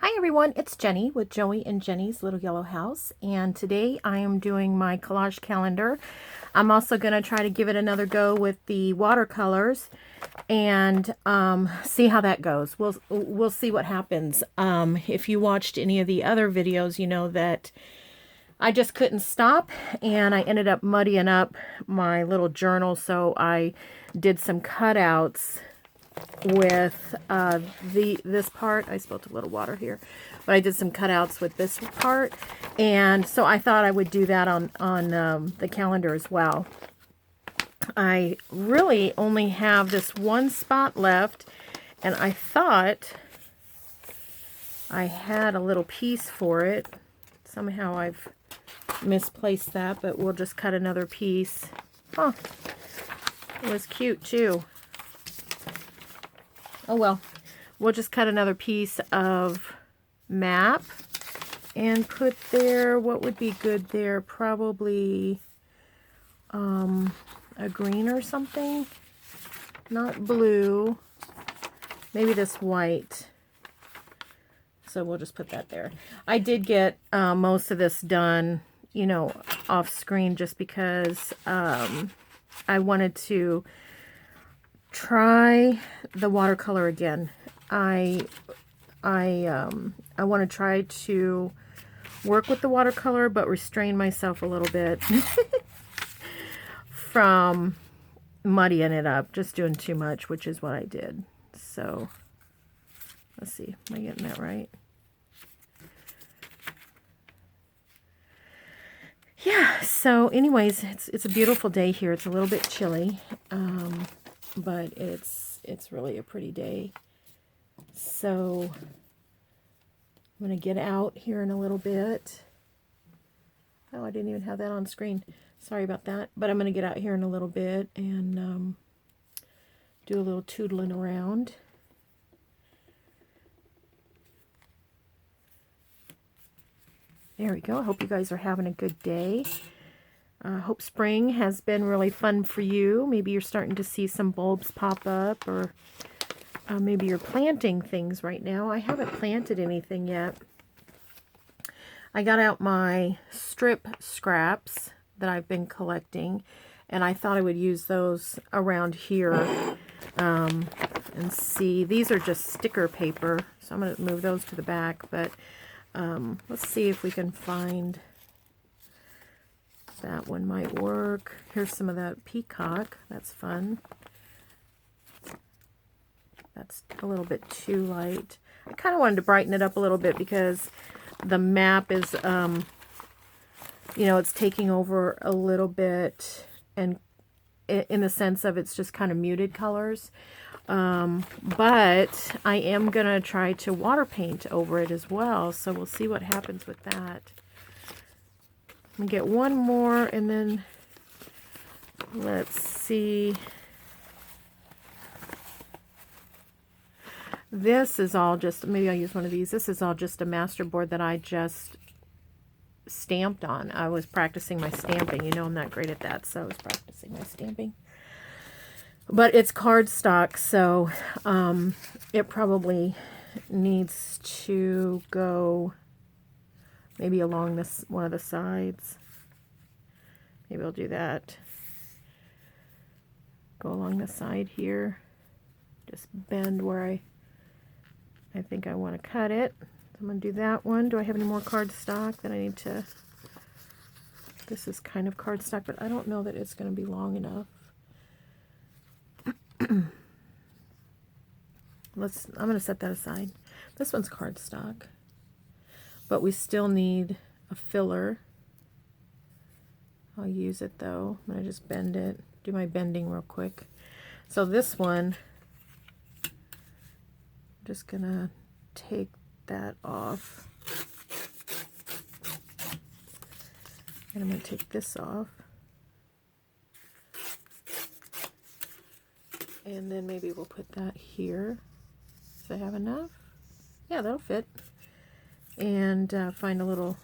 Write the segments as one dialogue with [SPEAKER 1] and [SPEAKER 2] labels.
[SPEAKER 1] Hi everyone, it's Jenny with Joey and Jenny's Little Yellow House, and today I am doing my collage calendar. I'm also going to try to give it another go with the watercolors and see how that goes. We'll see what happens. If you watched any of the other videos, you know that I just couldn't stop and I ended up muddying up my little journal, so I did some cutouts with this part. I spilled a little water here, but I did some cutouts with this part, and so I thought I would do that on the calendar as well. I really only have this one spot left, and I thought I had a little piece for it. Somehow I've misplaced that, but we'll just cut another piece. Oh, it was cute too. Oh well, we'll just cut another piece of map and put there, what would be good there? Probably a green or something. Not blue. Maybe this white. So we'll just put that there. I did get most of this done, you know, off screen just because I wanted to try the watercolor again. I want to try to work with the watercolor, but restrain myself a little bit from muddying it up, just doing too much, which is what I did. So let's see, am I getting that right? Yeah, so anyways, it's a beautiful day here. It's a little bit chilly, but it's really a pretty day. So I'm going to get out here in a little bit. Oh, I didn't even have that on screen. Sorry about that. But I'm going to get out here in a little bit and do a little tootling around. There we go. I hope you guys are having a good day. I hope spring has been really fun for you. Maybe you're starting to see some bulbs pop up, or maybe you're planting things right now. I haven't planted anything yet. I got out my strip scraps that I've been collecting, and I thought I would use those around here and see. These are just sticker paper, so I'm going to move those to the back, but let's see if we can find that one might work. Here's some of that peacock. That's fun. That's a little bit too light. I kind of wanted to brighten it up a little bit because the map is, you know, it's taking over a little bit, and in the sense of it's just kind of muted colors. But I am going to try to water paint over it as well, so we'll see what happens with that. I'm going to get one more, and then let's see. This is all just, maybe I'll use one of these. This is all just a master board that I just stamped on. I was practicing my stamping. You know I'm not great at that, so I was practicing my stamping. But it's cardstock, so it probably needs to go maybe along this one of the sides. Maybe I'll do that. Go along the side here. Just bend where I think I want to cut it. I'm going to do that one. Do I have any more cardstock that I need to... This is kind of cardstock, but I don't know that it's going to be long enough. I'm going to set that aside. This one's cardstock, but we still need a filler. I'll use it though. I'm going to just bend it, do my bending real quick. So this one, I'm just going to take that off. And I'm going to take this off. And then maybe we'll put that here. Does I have enough? Yeah, that'll fit. And find a little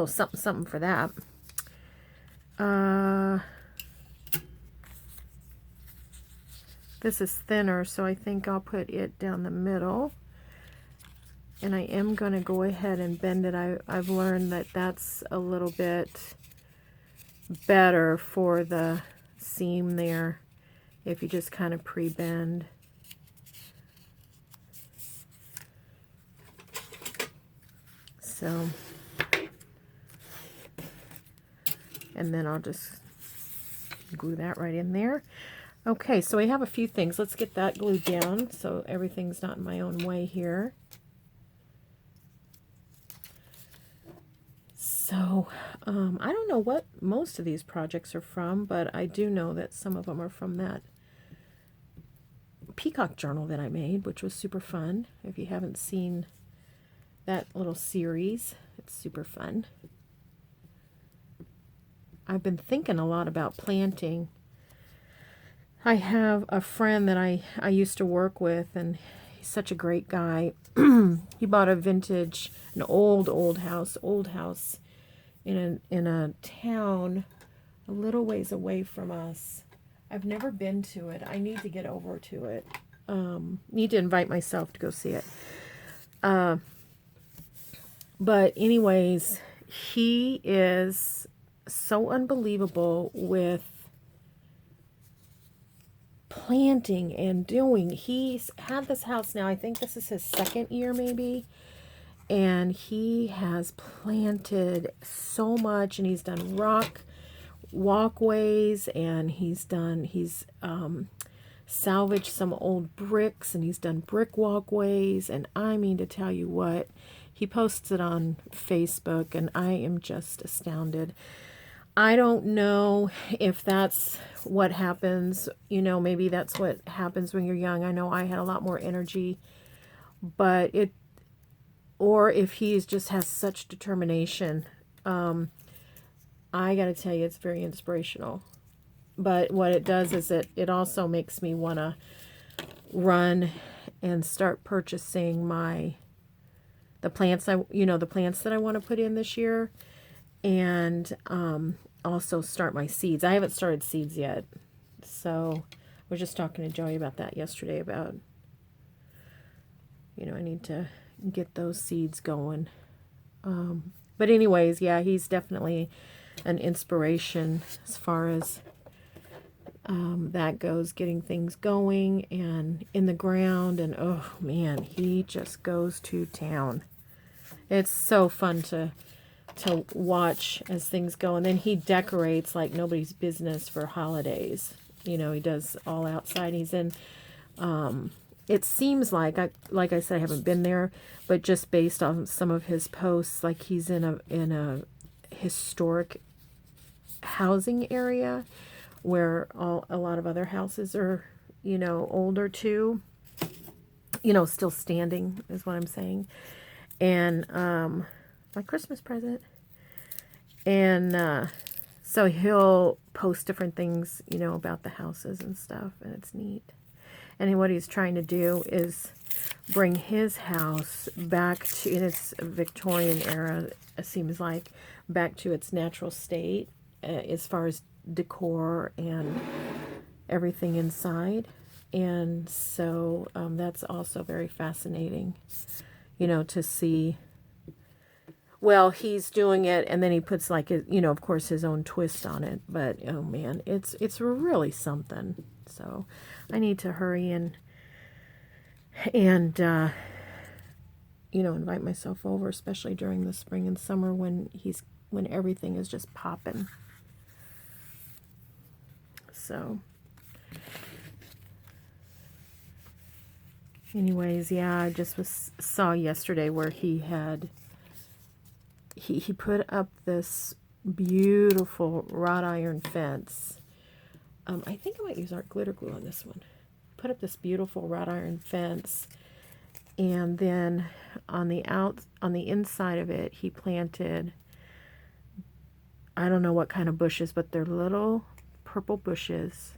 [SPEAKER 1] something for that. This is thinner, so I think I'll put it down the middle. And I am going to go ahead and bend it. I've learned that that's a little bit better for the seam there if you just kind of pre-bend. So, and then I'll just glue that right in there. Okay, so we have a few things. Let's get that glued down so everything's not in my own way here. So, I don't know what most of these projects are from, but I do know that some of them are from that peacock journal that I made, which was super fun. If you haven't seen that little series, it's super fun. I've been thinking a lot about planting. I have a friend that I used to work with, and he's such a great guy. He bought a vintage, an old house in a town a little ways away from us. I've never been to it. I need to get over to it. Need to invite myself to go see it. But anyways, he is so unbelievable with planting and doing. He's had this house now, I think this is his second year maybe, and he has planted so much, and he's done rock walkways, and he's salvaged some old bricks, and he's done brick walkways, and I mean to tell you what, he posts it on Facebook, and I am just astounded. I don't know if that's what happens, you know, maybe that's what happens when you're young. I know I had a lot more energy, but or if he just has such determination. I got to tell you, it's very inspirational. But what it does is it also makes me want to run and start purchasing the plants that I want to put in this year, and also start my seeds. I haven't started seeds yet, so I was just talking to Joey about that yesterday, about, I need to get those seeds going. But anyways, yeah, he's definitely an inspiration as far as that goes, getting things going and in the ground, and oh man, he just goes to town. It's so fun to watch as things go. And then he decorates like nobody's business for holidays. He does all outside. He's in, it seems like I said, I haven't been there, but just based on some of his posts, like he's in a historic housing area where a lot of other houses are, older too, still standing is what I'm saying. And my Christmas present. And so he'll post different things, about the houses and stuff, and it's neat. And what he's trying to do is bring his house back to, in its Victorian era, it seems like, back to its natural state, as far as decor and everything inside. And so that's also very fascinating, to see. Well, he's doing it, and then he puts like, of course, his own twist on it. But oh man, it's really something. So I need to hurry and invite myself over, especially during the spring and summer when everything is just popping. So anyways, yeah, I just saw yesterday where he put up this beautiful wrought iron fence. I think I might use art glitter glue on this one. Put up this beautiful wrought iron fence, and then on the inside of it, he planted, I don't know what kind of bushes, but they're little purple bushes.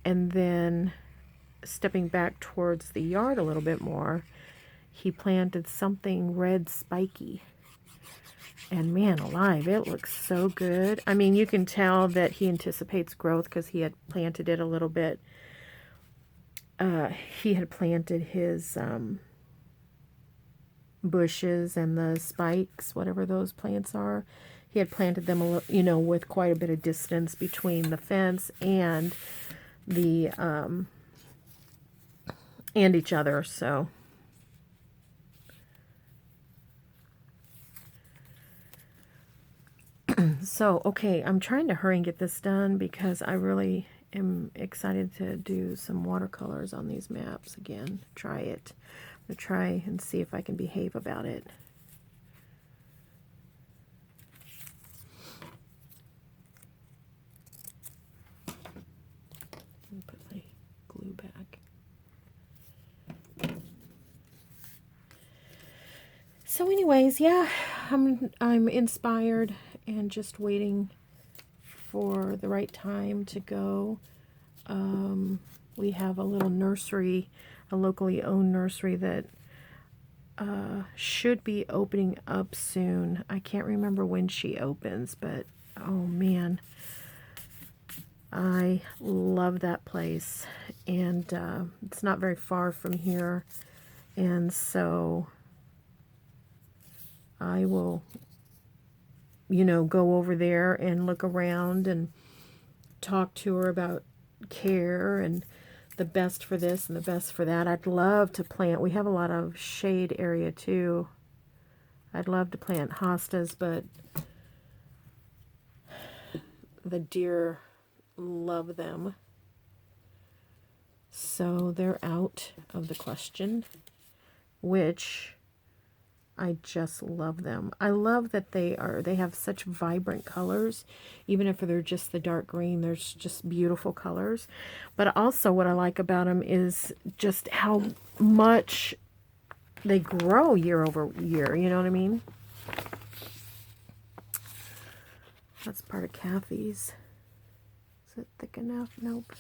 [SPEAKER 1] And then stepping back towards the yard a little bit more, he planted something red spiky. And man alive, it looks so good. I mean, you can tell that he anticipates growth because he had planted it a little bit. He had planted his bushes and the spikes, whatever those plants are. He had planted them, you know, with quite a bit of distance between the fence and the and each other. So okay, I'm trying to hurry and get this done because I really am excited to do some watercolors on these maps again. Try it. I'm going to try and see if I can behave about it. Put my glue back. So anyways, yeah, I'm inspired and just waiting for the right time to go. We have a little nursery, a locally owned nursery that should be opening up soon. I can't remember when she opens, but oh man, I love that place. And it's not very far from here, and so I will, you know, go over there and look around and talk to her about care and the best for this and the best for that. I'd love to plant, we have a lot of shade area too. I'd love to plant hostas, but the deer love them, so they're out of the question, which I just love them. I love that they have such vibrant colors. Even if they're just the dark green, there's just beautiful colors. But also what I like about them is just how much they grow year over year. You know what I mean? That's part of Kathy's. Is it thick enough? Nope.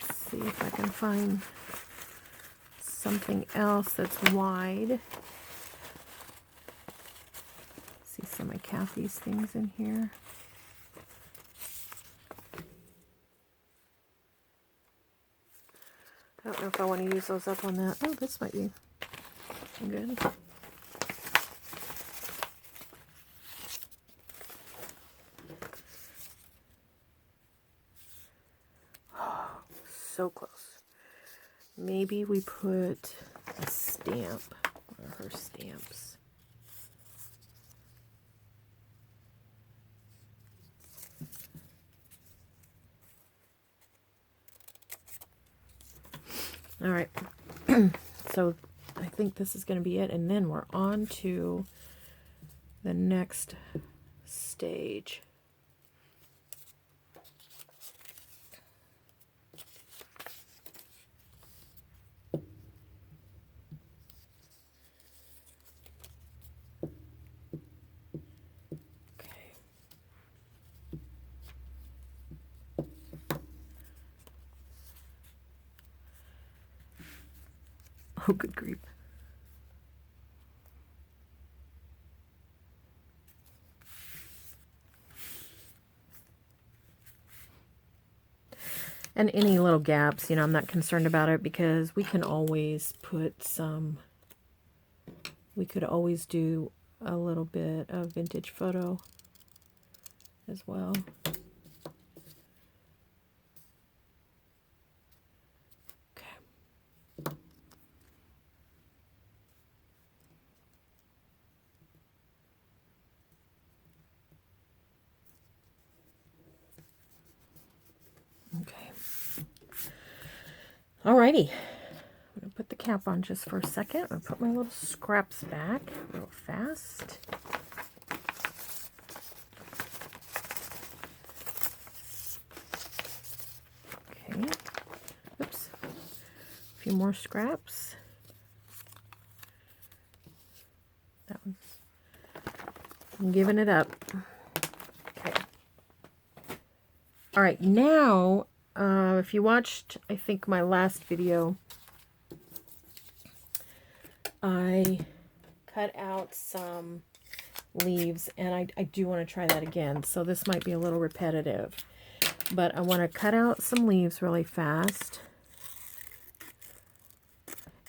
[SPEAKER 1] Let's see if I can find something else that's wide. See some of Kathy's things in here. I don't know if I want to use those up on that. Oh, this might be good. Oh, so close. Maybe we put a stamp, one of her stamps. All right, so I think this is going to be it, and then we're on to the next stage. Oh, good grief. And any little gaps, you know, I'm not concerned about it because we can always put some, we could always do a little bit of vintage photo as well. Alrighty, I'm going to put the cap on just for a second. I'm going to put my little scraps back real fast. Okay, oops, a few more scraps. That one's, I'm giving it up. Okay. Alright, now, if you watched, I think, my last video, I cut out some leaves, and I do want to try that again. So this might be a little repetitive, but I want to cut out some leaves really fast.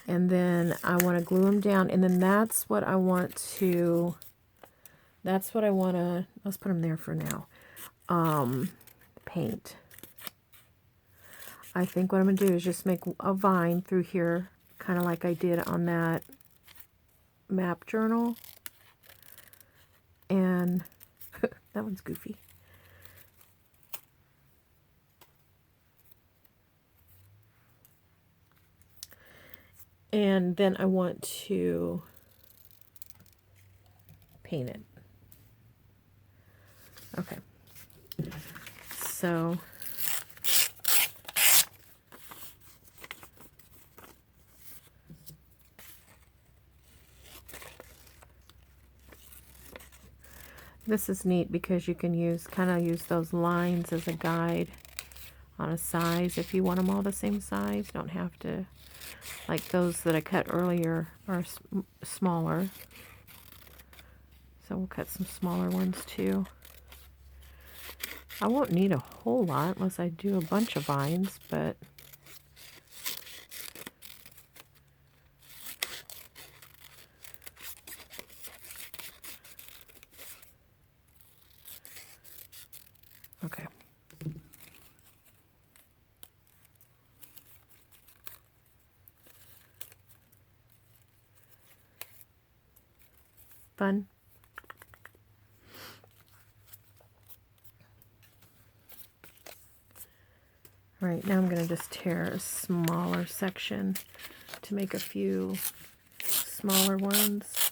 [SPEAKER 1] And then I want to glue them down, and then that's what I want to, let's put them there for now, paint. I think what I'm going to do is just make a vine through here, kind of like I did on that map journal. And that one's goofy. And then I want to paint it. Okay. So this is neat because you can use those lines as a guide on a size if you want them all the same size. You don't have to, like those that I cut earlier are smaller. So we'll cut some smaller ones too. I won't need a whole lot unless I do a bunch of vines, but okay. Fun. All right, now I'm going to just tear a smaller section to make a few smaller ones.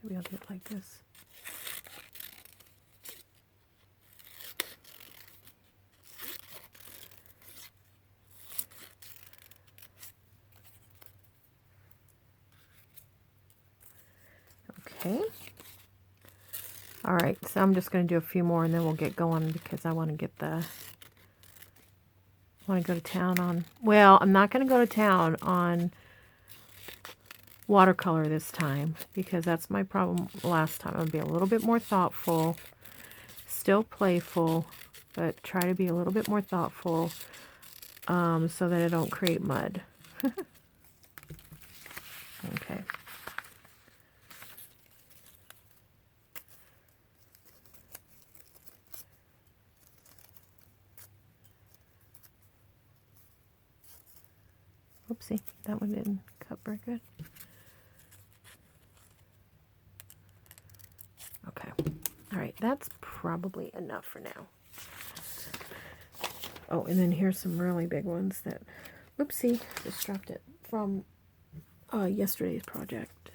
[SPEAKER 1] Maybe I'll do it like this. Okay. All right, so I'm just going to do a few more and then we'll get going because I want to go to town on, well, I'm not going to go to town on watercolor this time because that's my problem last time. I'm going to be a little bit more thoughtful, still playful, but try to be a little bit more thoughtful so that I don't create mud. Okay. Oopsie, that one didn't cut very good. Okay. All right, that's probably enough for now. Oh, and then here's some really big ones that, oopsie, just dropped it, from yesterday's project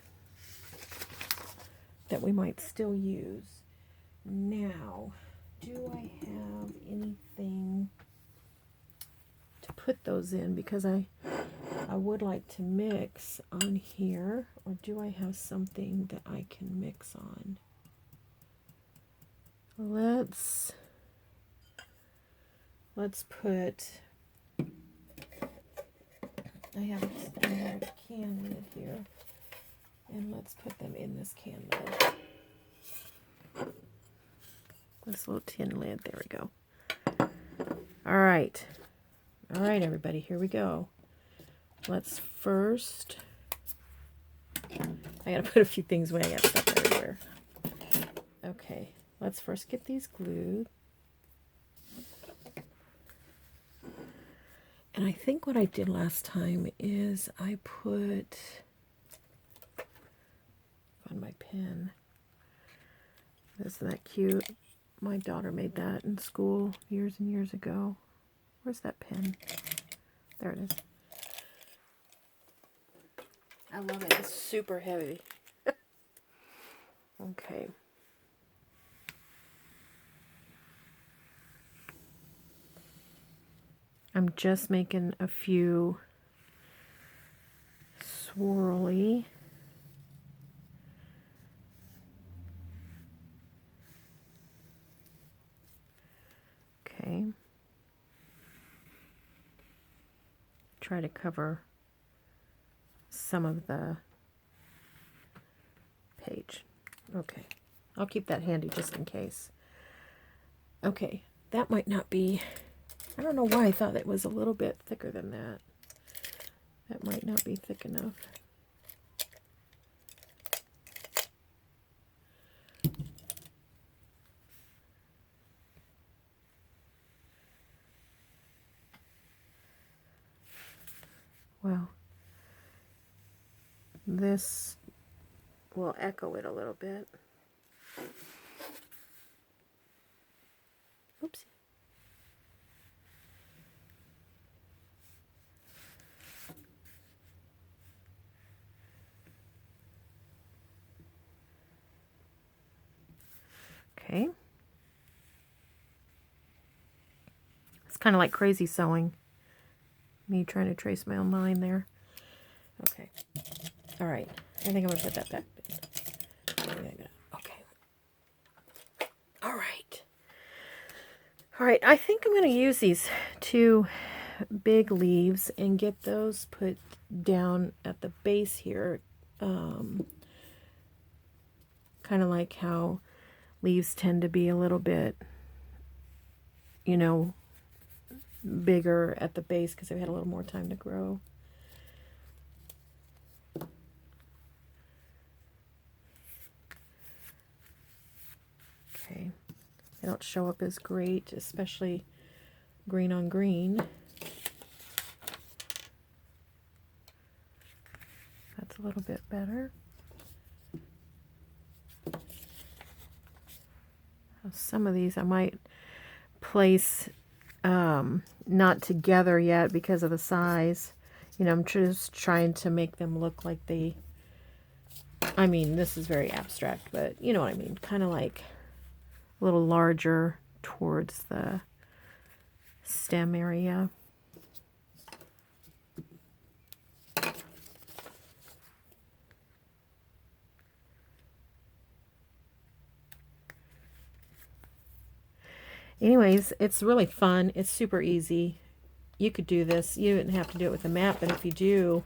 [SPEAKER 1] that we might still use. Now, do I have anything to put those in? Because I would like to mix on here, or do I have something that I can mix on? Let's put, I have a can lid here, and let's put them in this can lid. This little tin lid, there we go. All right, everybody, here we go. Let's first, I gotta put a few things away, I got stuff everywhere. Okay, let's first get these glued. And I think what I did last time is I put on my pen. Isn't that cute? My daughter made that in school years and years ago. Where's that pen? There it is. I love it. It's super heavy. Okay. I'm just making a few swirly. Okay. Try to cover some of the page. Okay. I'll keep that handy just in case. Okay. that might not be, I don't know why I thought it was a little bit thicker than that. That might not be thick enough. Well, this will echo it a little bit. Oopsie. Okay. It's kind of like crazy sewing. Me trying to trace my own line there. Okay. All right. I think I'm going to put that back. Okay. All right. All right. I think I'm going to use these two big leaves and get those put down at the base here. Kind of like how leaves tend to be a little bit, you know, bigger at the base because they've had a little more time to grow. Okay, they don't show up as great, especially green on green. That's a little bit better. Some of these I might place not together yet because of the size. You know, I'm just trying to make them look like they, I mean, this is very abstract, but you know what I mean. Kind of like a little larger towards the stem area. Anyways, it's really fun. It's super easy. You could do this. You didn't have to do it with a map, but if you do,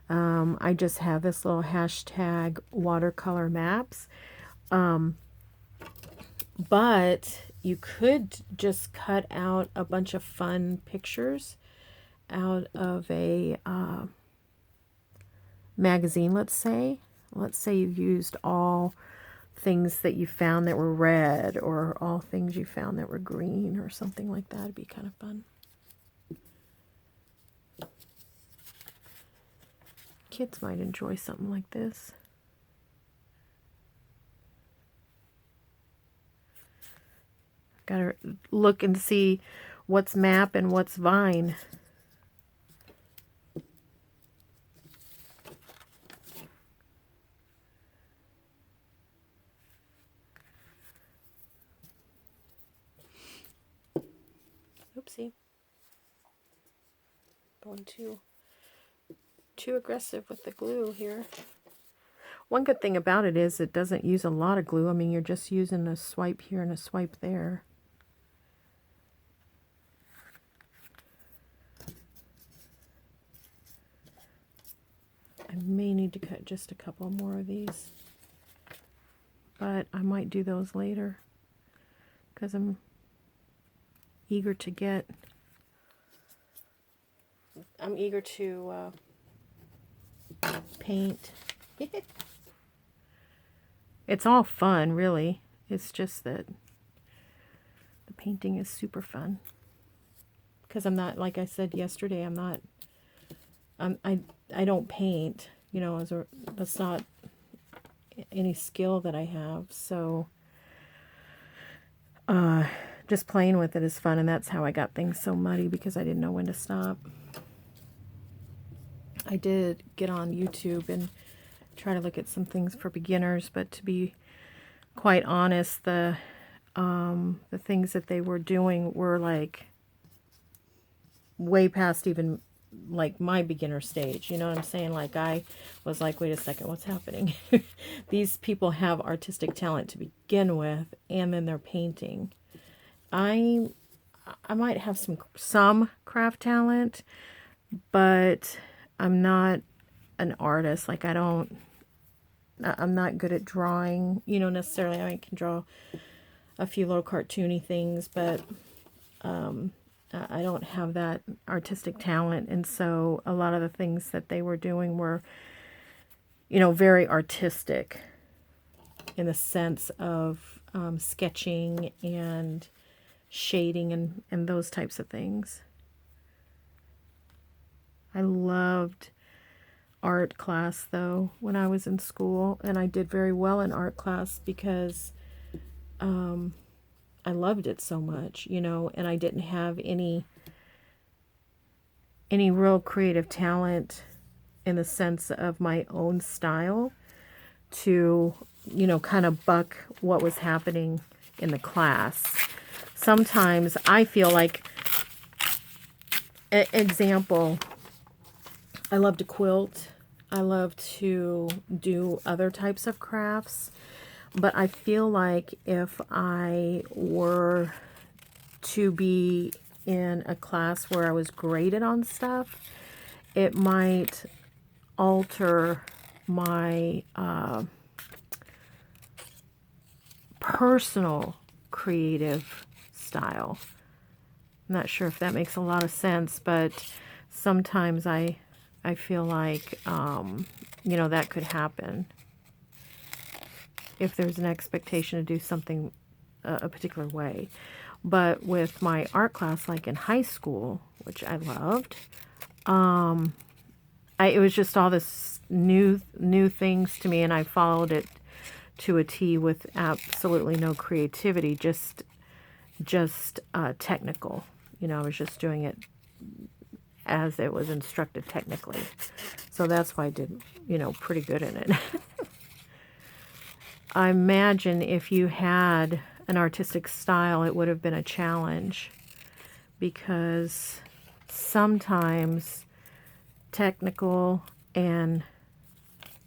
[SPEAKER 1] I just have this little hashtag watercolor maps. But you could just cut out a bunch of fun pictures out of a magazine, let's say. Let's say you used all things that you found that were red, or all things you found that were green, or something like that. It'd be kind of fun. Kids might enjoy something like this. Gotta look and see what's map and what's vine. Oopsie. Going too aggressive with the glue here. One good thing about it is it doesn't use a lot of glue. I mean, you're just using a swipe here and a swipe there. I may need to cut just a couple more of these, but I might do those later because I'm eager to get, I'm eager to paint. It's all fun, really. It's just that the painting is super fun. Because I'm not, like I said yesterday, I'm not, I don't paint, you know, that's not any skill that I have. So, just playing with it is fun, and that's how I got things so muddy, because I didn't know when to stop. I did get on YouTube and try to look at some things for beginners, but to be quite honest, the things that they were doing were like way past even like my beginner stage. You know what I'm saying? Like, I was like, wait a second, what's happening? These people have artistic talent to begin with, and then they're painting. I might have some craft talent, but I'm not an artist. Like, I'm not good at drawing, you know, necessarily. I can draw a few little cartoony things, but I don't have that artistic talent, and so a lot of the things that they were doing were, you know, very artistic in the sense of sketching and shading and those types of things. I loved art class though when I was in school, and I did very well in art class because I loved it so much, you know, and I didn't have any real creative talent in the sense of my own style to, you know, kind of buck what was happening in the class. Sometimes I feel like, example, I love to quilt. I love to do other types of crafts. But I feel like if I were to be in a class where I was graded on stuff, it might alter my personal creative style. I'm not sure if that makes a lot of sense, but sometimes I feel like, you know, that could happen if there's an expectation to do something a particular way. But with my art class, like in high school, which I loved, it was just all this new things to me, and I followed it to a T with absolutely no creativity, just technical. You know, I was just doing it as it was instructed technically. So that's why I did, you know, pretty good in it. I imagine if you had an artistic style, it would have been a challenge, because sometimes technical and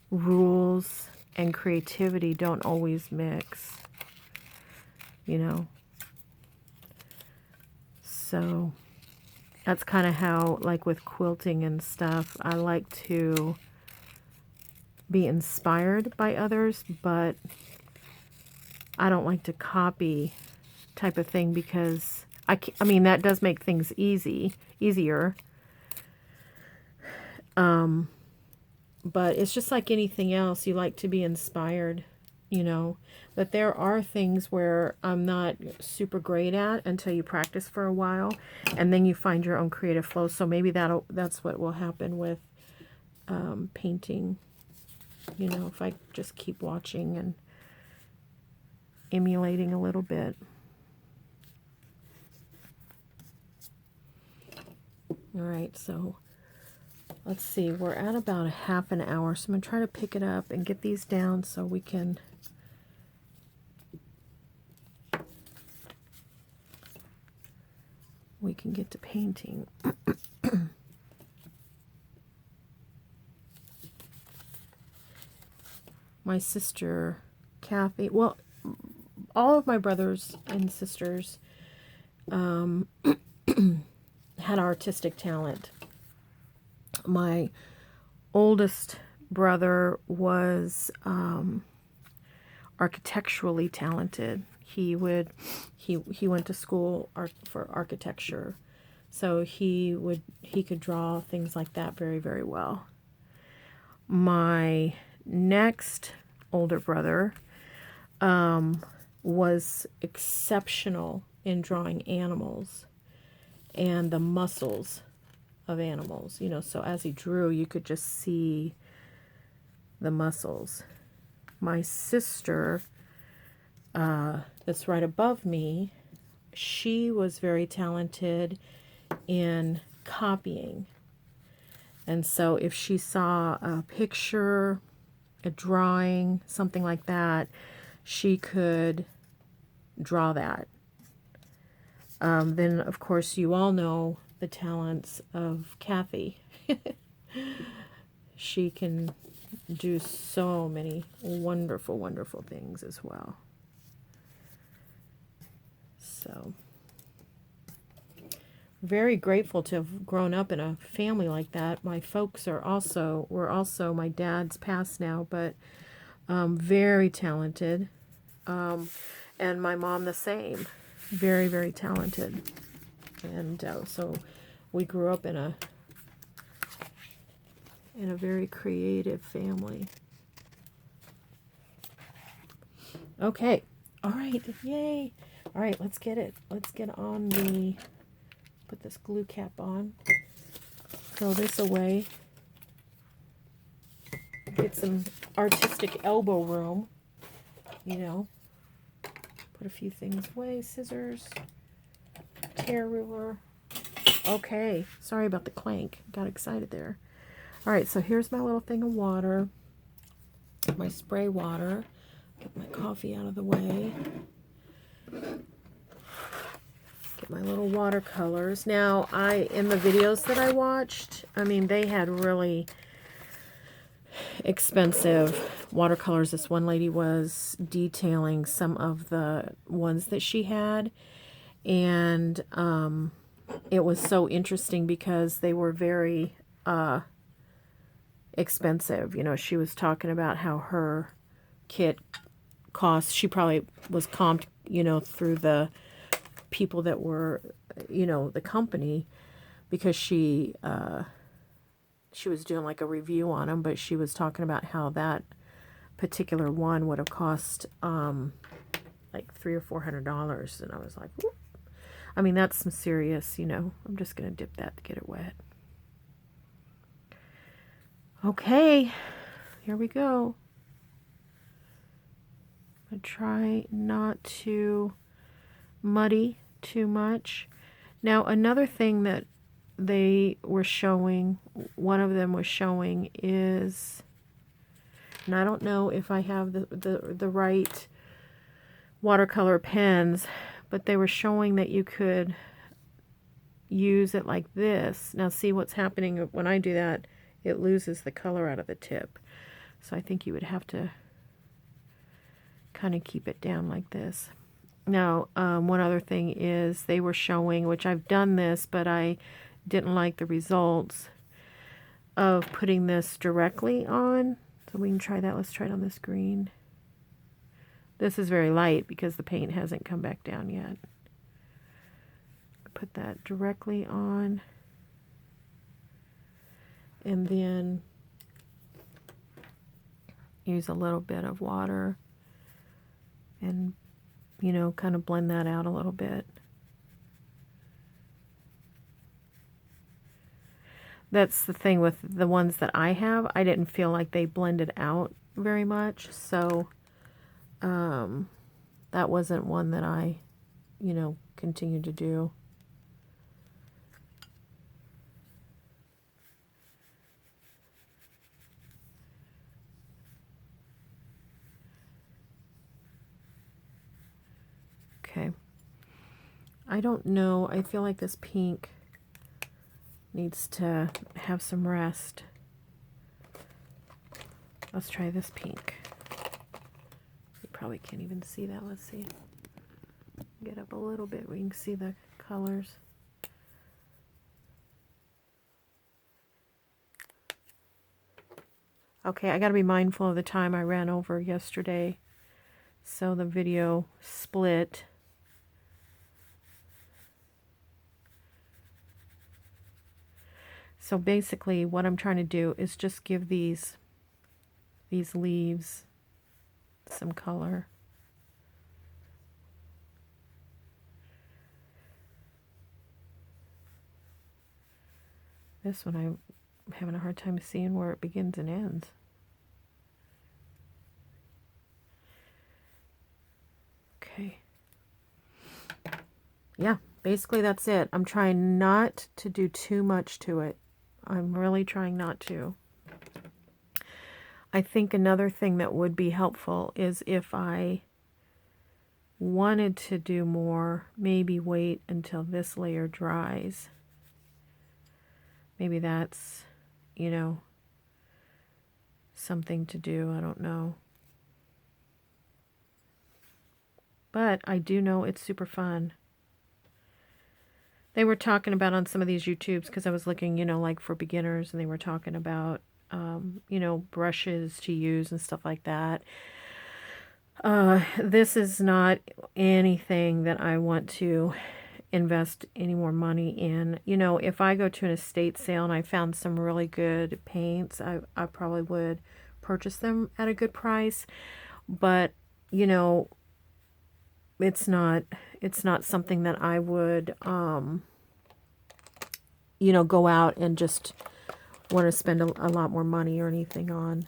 [SPEAKER 1] rules and creativity don't always mix, you know. So that's kind of how, like with quilting and stuff, I like to be inspired by others, but I don't like to copy type of thing, because I mean, that does make things easier. But it's just like anything else. You like to be inspired, you know. But there are things where I'm not super great at until you practice for a while, and then you find your own creative flow. So maybe that's what will happen with painting. You know, if I just keep watching and emulating a little bit. All right, so let's see, we're at about a half an hour, so I'm going to try to pick it up and get these down so we can get to painting. My sister, Kathy, well, all of my brothers and sisters had artistic talent. My oldest brother was architecturally talented. He went to school for architecture, so he could draw things like that very, very well. My next older brother was exceptional in drawing animals and the muscles of animals, you know, so as he drew, you could just see the muscles. My sister, that's right above me, she was very talented in copying. And so if she saw a picture, a drawing, something like that, she could draw that. Then, of course, you all know the talents of Kathy. She can do so many wonderful, wonderful things as well. So, very grateful to have grown up in a family like that. My folks were also, my dad's passed now, but very talented. And my mom the same. Very, very talented. And so we grew up in a very creative family. Okay. All right. Yay. All right, let's get it. Let's get on the, put this glue cap on. Throw this away. Get some artistic elbow room. You know. Put a few things away. Scissors. Tear ruler. Okay. Sorry about the clank. Got excited there. All right, so here's my little thing of water. My spray water. Get my coffee out of the way. Get my little watercolors. Now, in the videos that I watched, I mean, they had really expensive watercolors. This one lady was detailing some of the ones that she had, and it was so interesting because they were very expensive. You know, she was talking about how her kit cost, she probably was comped, you know, through the people that were, you know, the company, because she was doing like a review on them, but she was talking about how that particular one would have cost like $300 or $400, and I was like, whoop. I mean, that's some serious, you know. I'm just gonna dip that to get it wet. Okay, here we go. I try not to muddy too much. Now, another thing that they were showing, one of them was showing, is, and I don't know if I have the right watercolor pens, but they were showing that you could use it like this. Now see what's happening when I do that, it loses the color out of the tip. So I think you would have to kind of keep it down like this. Now, one other thing is they were showing, which I've done this, but I didn't like the results of putting this directly on. So we can try that. Let's try it on this green. This is very light because the paint hasn't come back down yet. Put that directly on. And then use a little bit of water and, you know, kind of blend that out a little bit. That's the thing with the ones that I have. I didn't feel like they blended out very much, so that wasn't one that I, you know, continued to do. Okay. I don't know. I feel like this pink needs to have some rest. Let's try this pink. You probably can't even see that. Let's see. Get up a little bit where you can see the colors. Okay, I got to be mindful of the time. I ran over yesterday, so the video split. So basically what I'm trying to do is just give these leaves some color. This one I'm having a hard time seeing where it begins and ends. Okay. Yeah, basically that's it. I'm trying not to do too much to it. I'm really trying not to. I think another thing that would be helpful is if I wanted to do more, maybe wait until this layer dries. Maybe that's, you know, something to do. I don't know. But I do know it's super fun. They were talking about on some of these YouTubes, because I was looking, you know, like for beginners, and they were talking about, you know, brushes to use and stuff like that. This is not anything that I want to invest any more money in. You know, if I go to an estate sale and I found some really good paints, I probably would purchase them at a good price. But, you know, it's not something that I would, you know, go out and just want to spend a lot more money or anything on.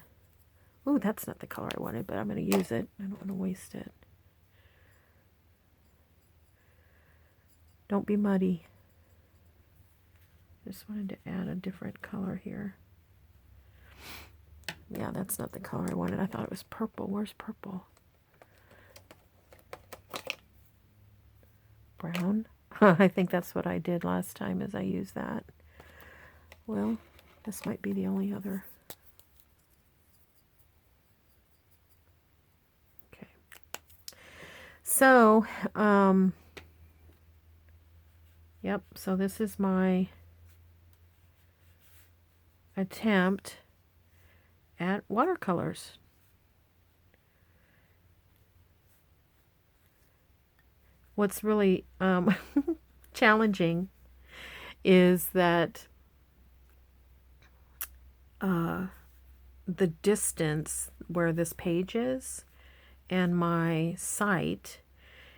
[SPEAKER 1] Ooh, that's not the color I wanted, but I'm going to use it. I don't want to waste it. Don't be muddy. Just wanted to add a different color here. Yeah, that's not the color I wanted. I thought it was purple. Where's purple? Brown? I think that's what I did last time, is I used that. Well, this might be the only other. Okay. So, yep, so this is my attempt at watercolors. What's really challenging is that the distance where this page is and my site,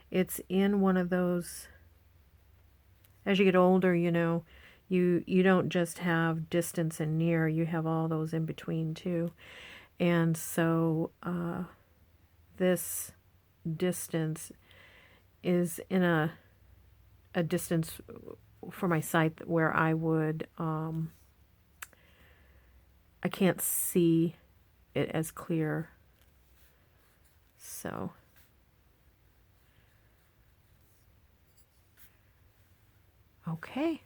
[SPEAKER 1] it's in one of those, as you get older, you know, you don't just have distance and near, you have all those in between too. And so this distance is in a distance for my site where I would, I can't see it as clear. So okay.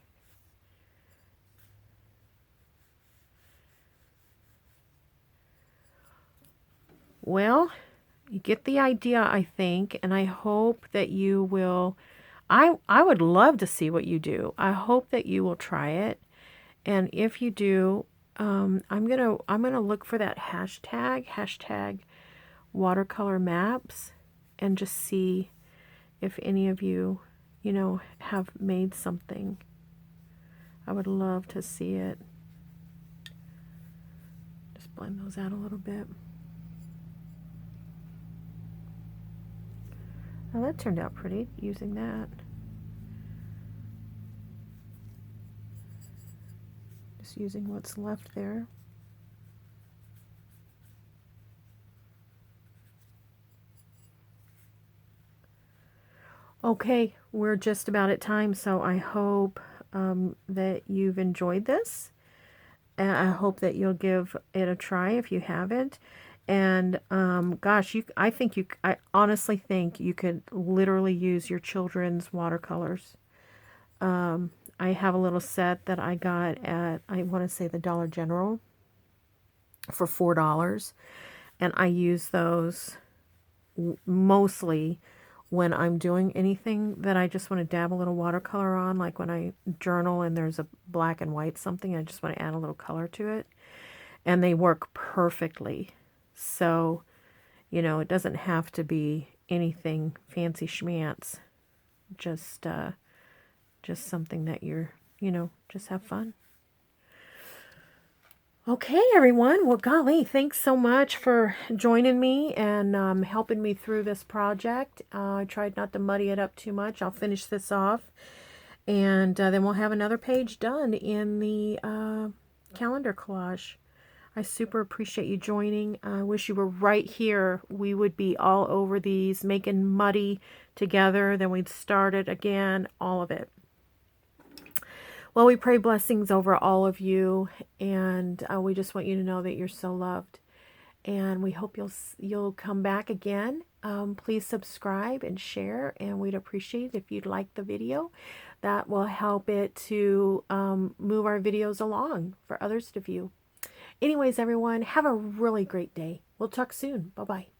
[SPEAKER 1] Well, you get the idea, I think, and I hope that you will. I would love to see what you do. I hope that you will try it, and if you do, I'm gonna look for that hashtag watercolor maps, and just see if any of you, you know, have made something. I would love to see it. Just blend those out a little bit. Now that turned out pretty, using that. Just using what's left there. Okay, we're just about at time, so I hope that you've enjoyed this. And I hope that you'll give it a try if you haven't. And gosh, I honestly think you could literally use your children's watercolors. I have a little set that I got at, I want to say, the Dollar General for $4. And I use those mostly when I'm doing anything that I just want to dab a little watercolor on, like when I journal and there's a black and white something, I just want to add a little color to it. And they work perfectly. So, you know, it doesn't have to be anything fancy schmance. Just something that you're, you know, just have fun. Okay, everyone. Well, golly, thanks so much for joining me and helping me through this project. I tried not to muddy it up too much. I'll finish this off, and then we'll have another page done in the calendar collage. I super appreciate you joining. I wish you were right here. We would be all over these, making muddy together. Then we'd start it again, all of it. Well, we pray blessings over all of you, and we just want you to know that you're so loved. And we hope you'll come back again. Please subscribe and share, and we'd appreciate it if you'd like the video. That will help it to move our videos along for others to view. Anyways, everyone, have a really great day. We'll talk soon. Bye-bye.